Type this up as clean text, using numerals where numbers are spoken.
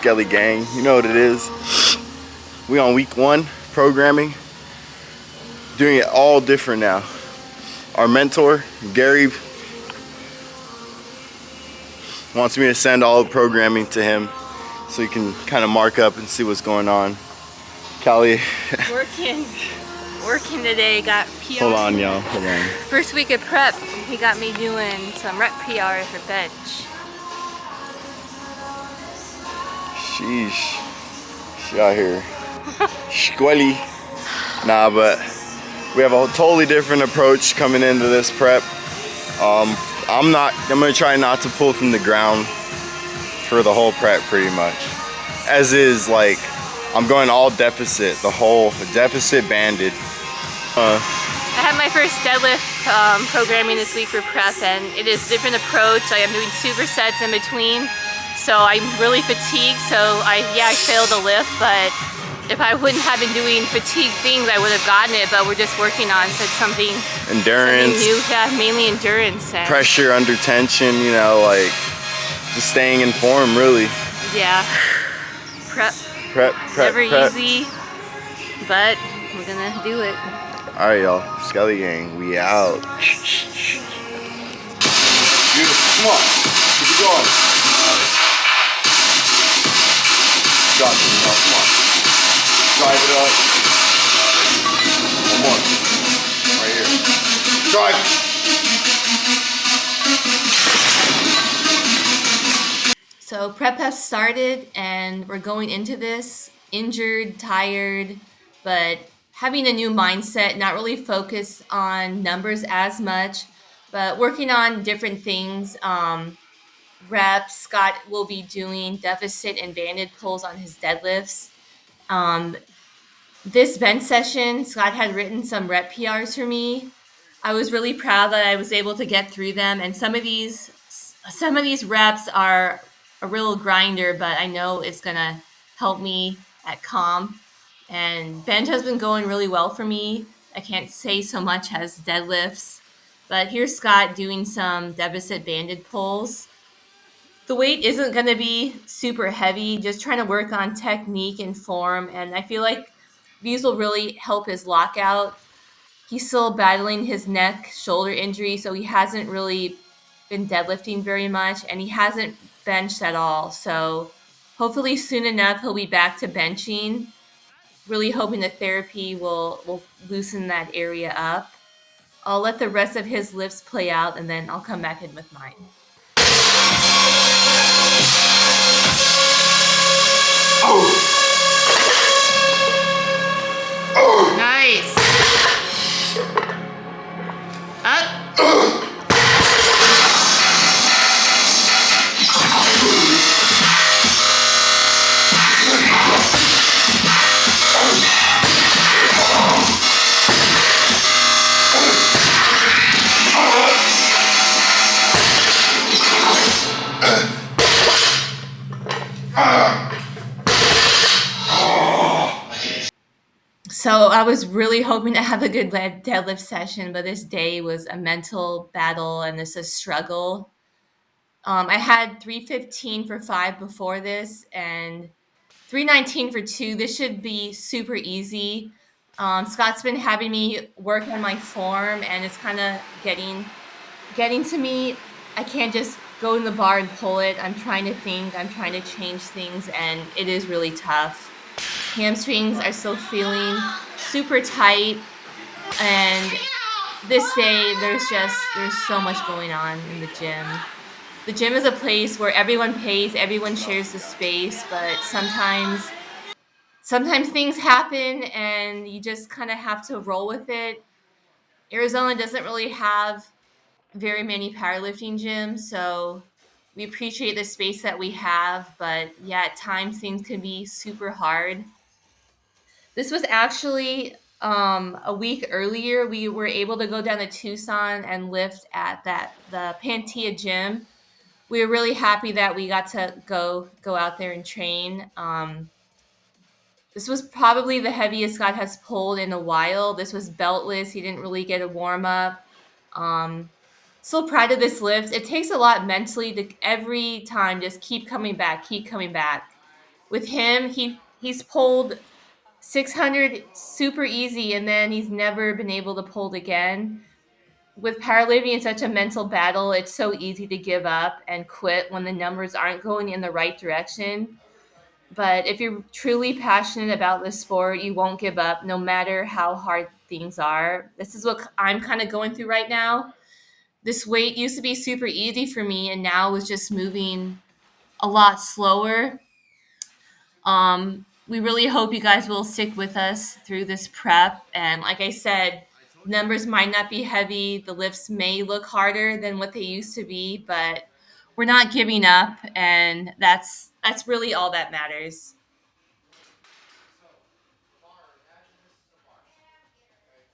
Skelly gang? You know what it is. We on week 1 programming. Doing it all different now. Our mentor, Gary, wants me to send all the programming to him so he can kind of mark up and see what's going on. Callie. Working today, got PR. Hold on, y'all, hold on. First week of prep, he got me doing some rep PR for bench. Sheesh. She out here. Squelly. Nah, but we have a totally different approach coming into this prep. I'm gonna try not to pull from the ground for the whole prep pretty much. As is, like, I'm going all deficit, the whole deficit banded. I had my first deadlift programming this week for prep, and it is a different approach. Like, I'm doing supersets in between, so I'm really fatigued. So I failed the lift, but if I wouldn't have been doing fatigue things, I would have gotten it. But we're just working on something endurance, new, mainly endurance. And pressure under tension, you know, like just staying in form, really. Yeah, prep never easy, but we're gonna do it. All right, y'all, Skelly gang, we out. Beautiful, come on, keep it going. Got you, come on. Drive it up. One more. Right here. Drive. So prep has started, and we're going into this injured, tired, but having a new mindset, not really focused on numbers as much, but working on different things. Reps, Scott will be doing deficit and banded pulls on his deadlifts. This bench session, Scott had written some rep PRs for me. I was really proud that I was able to get through them, and some of these reps are a real grinder, but I know it's gonna help me at comp. And bench has been going really well for me. I can't say so much as deadlifts, but here's Scott doing some deficit banded pulls. The weight isn't going to be super heavy, just trying to work on technique and form. And I feel like these will really help his lockout. He's still battling his neck, shoulder injury, so he hasn't really been deadlifting very much, and he hasn't benched at all. So hopefully soon enough, he'll be back to benching. Really hoping the therapy will loosen that area up. I'll let the rest of his lifts play out, and then I'll come back in with mine. Nice. Up. So I was really hoping to have a good deadlift session, but this day was a mental battle and this is a struggle. I had 315 for 5 before this and 319 for 2. This should be super easy. Scott's been having me work on my form, and it's kind of getting to me. I can't just go in the bar and pull it. I'm trying to think. I'm trying to change things, and it is really tough. Hamstrings are still feeling super tight, and this day there's so much going on in the gym. The gym is a place where everyone pays, everyone shares the space, but sometimes things happen and you just kind of have to roll with it. Arizona doesn't really have very many powerlifting gyms, so we appreciate the space that we have, but yeah, at times things can be super hard. This was actually a week earlier. We were able to go down to Tucson and lift at the Pantia gym. We were really happy that we got to go out there and train. This was probably the heaviest Scott has pulled in a while. This was beltless. He didn't really get a warm up. So proud of this lift. It takes a lot mentally to every time just keep coming back. with him, he's pulled 600 super easy, and then he's never been able to pull it again. With powerlifting, it's such a mental battle. It's so easy to give up and quit when the numbers aren't going in the right direction. But if you're truly passionate about this sport, you won't give up no matter how hard things are. This is what I'm kind of going through right now. This weight used to be super easy for me, and now it's just moving a lot slower. We really hope you guys will stick with us through this prep. And like I said, numbers might not be heavy. The lifts may look harder than what they used to be, but we're not giving up, and that's really all that matters.